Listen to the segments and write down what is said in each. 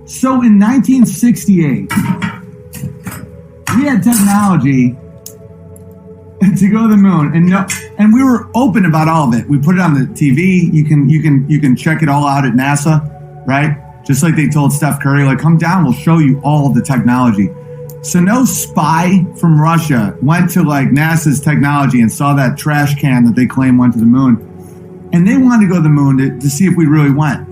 So in 1968, we had technology to go to the moon, and we were open about all of it. We put it on the TV. You can check it all out at NASA, right? Just like they told Steph Curry, like, come down, we'll show you all of the technology. So no spy from Russia went to like NASA's technology and saw that trash can that they claim went to the moon. And they wanted to go to the moon to see if we really went.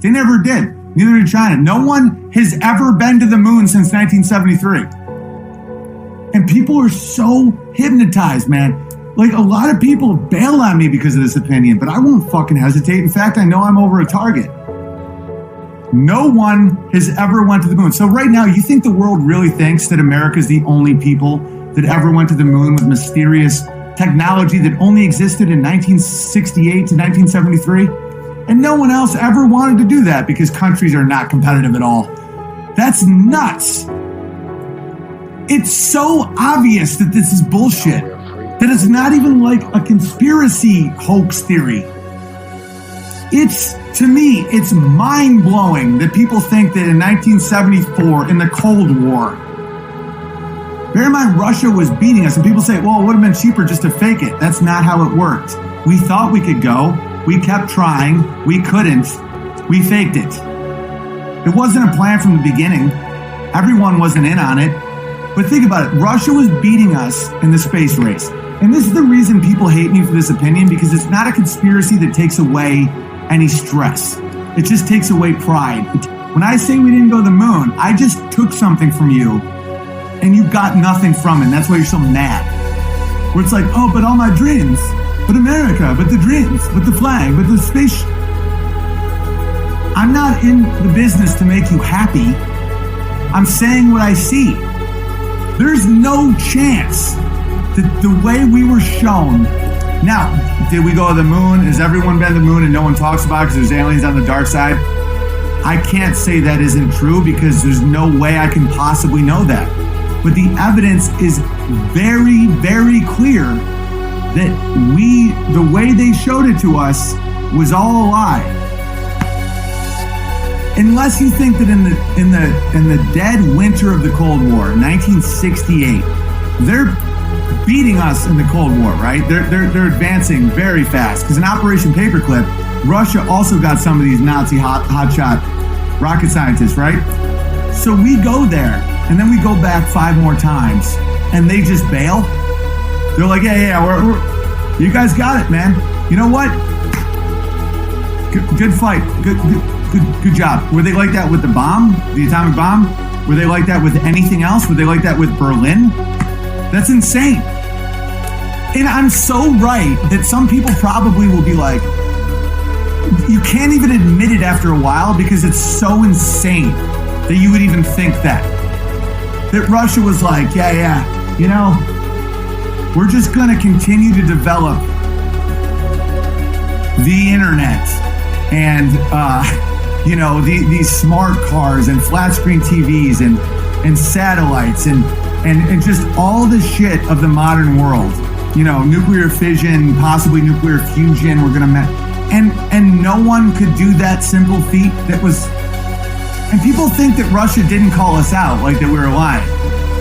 They never did. Neither did China. No one has ever been to the moon since 1973. And people are so hypnotized, man. Like, a lot of people bail on me because of this opinion, but I won't fucking hesitate. In fact, I know I'm over a target. No one has ever went to the moon. So right now, you think the world really thinks that America is the only people that ever went to the moon with mysterious technology that only existed in 1968 to 1973? And no one else ever wanted to do that because countries are not competitive at all. That's nuts. It's so obvious that this is bullshit, that it's not even like a conspiracy hoax theory. To me, it's mind-blowing that people think that in 1974, in the Cold War, bear in mind, Russia was beating us, and people say, well, it would have been cheaper just to fake it. That's not how it worked. We thought we could go. We kept trying. We couldn't. We faked it. It wasn't a plan from the beginning. Everyone wasn't in on it. But think about it. Russia was beating us in the space race. And this is the reason people hate me for this opinion, because it's not a conspiracy that takes away any stress. It just takes away pride. When I say we didn't go to the moon, I just took something from you and you got nothing from it. And that's why you're so mad. Where it's like, oh, but all my dreams, but America, but the dreams, but the flag, but the space. I'm not in the business to make you happy. I'm saying what I see. There's no chance that the way we were shown. Now, did we go to the moon? Has everyone been to the moon and no one talks about it because there's aliens on the dark side? I can't say that isn't true because there's no way I can possibly know that. But the evidence is very, very clear that the way they showed it to us was all a lie. Unless you think that in the dead winter of the Cold War, 1968, they're beating us in the Cold War, right? They're advancing very fast. Because in Operation Paperclip, Russia also got some of these Nazi hotshot rocket scientists, right? So we go there, and then we go back 5 more times, and they just bail. They're like, yeah, you guys got it, man. You know what? Good fight. Good job. Were they like that with the bomb, the atomic bomb? Were they like that with anything else? Were they like that with Berlin? That's insane. And I'm so right that some people probably will be like, you can't even admit it after a while because it's so insane that you would even think that. That Russia was like, yeah, you know, we're just going to continue to develop the internet and, these smart cars and flat screen TVs and satellites and just all the shit of the modern world. You know, nuclear fission, possibly nuclear fusion. We're going to and no one could do that simple feat that was. And people think that Russia didn't call us out, like that we were lying.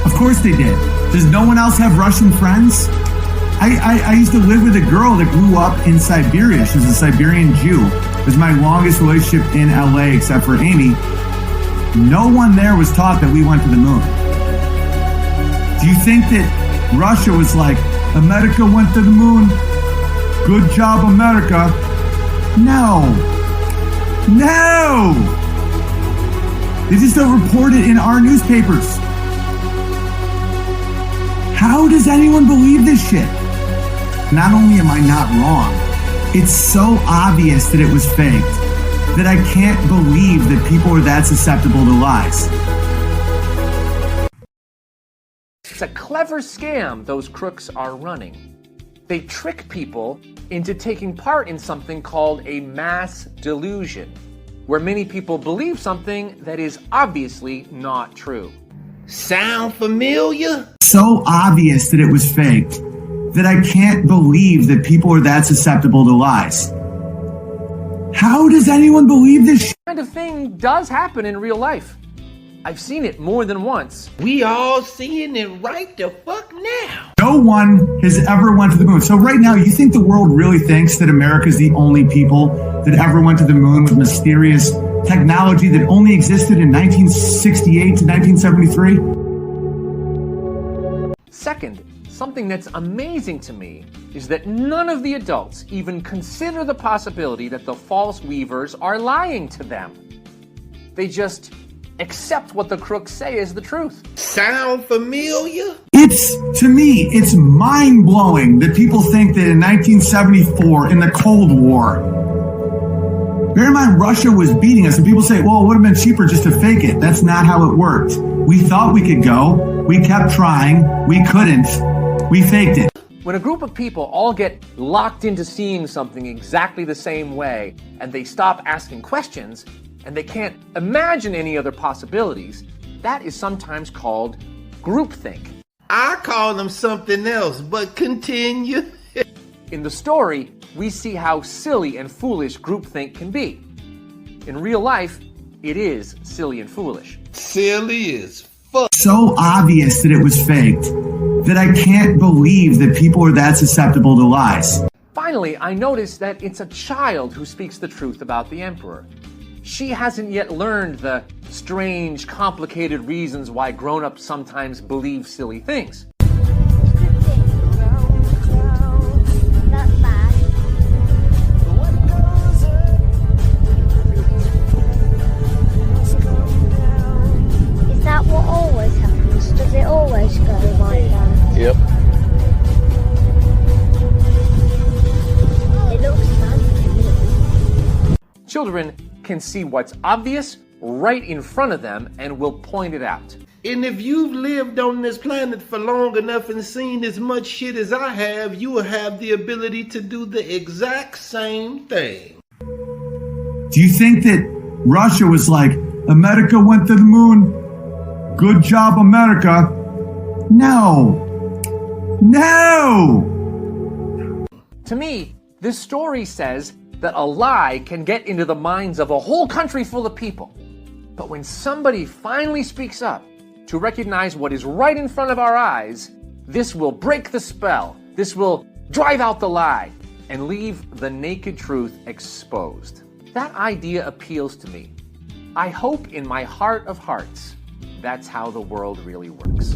Of course they did. Does no one else have Russian friends? I used to live with a girl that grew up in Siberia. She was a Siberian Jew. It was my longest relationship in LA, except for Amy. No one there was taught that we went to the moon. Do you think that Russia was like, America went to the moon? Good job, America. No. They just don't report it in our newspapers. How does anyone believe this shit? Not only am I not wrong, it's so obvious that it was faked that I can't believe that people are that susceptible to lies. It's a clever scam those crooks are running. They trick people into taking part in something called a mass delusion, where many people believe something that is obviously not true. Sound familiar? So obvious that it was faked that I can't believe that people are that susceptible to lies. How How does anyone believe this shit? Kind of thing does happen in real life. I've seen it more than once. We all seeing it right the fuck now. No one has ever went to the moon. So right now, you think the world really thinks that America's the only people that ever went to the moon with mysterious technology that only existed in 1968 to 1973? Second, something that's amazing to me is that none of the adults even consider the possibility that the false weavers are lying to them. They just accept what the crooks say is the truth. Sound familiar? To me, it's mind-blowing that people think that in 1974, in the Cold War, bear in mind, Russia was beating us, and people say, well, it would have been cheaper just to fake it. That's not how it worked. We thought we could go. We kept trying. We couldn't. We faked it. When a group of people all get locked into seeing something exactly the same way, and they stop asking questions, and they can't imagine any other possibilities, that is sometimes called groupthink. I call them something else, but continue. In the story, we see how silly and foolish groupthink can be. In real life, it is silly and foolish. Silly as fuck. So obvious that it was faked that I can't believe that people are that susceptible to lies. Finally, I notice that it's a child who speaks the truth about the emperor. She hasn't yet learned the strange, complicated reasons why grown-ups sometimes believe silly things. Is that what always happens? Does it always go like that? Yep. It looks fun to me. Children can see what's obvious right in front of them and will point it out. And if you've lived on this planet for long enough and seen as much shit as I have, you will have the ability to do the exact same thing. Do you think that Russia was like, America went to the moon? Good job, America. No. No! To me, this story says that a lie can get into the minds of a whole country full of people. But when somebody finally speaks up to recognize what is right in front of our eyes, this will break the spell. This will drive out the lie and leave the naked truth exposed. That idea appeals to me. I hope in my heart of hearts that's how the world really works.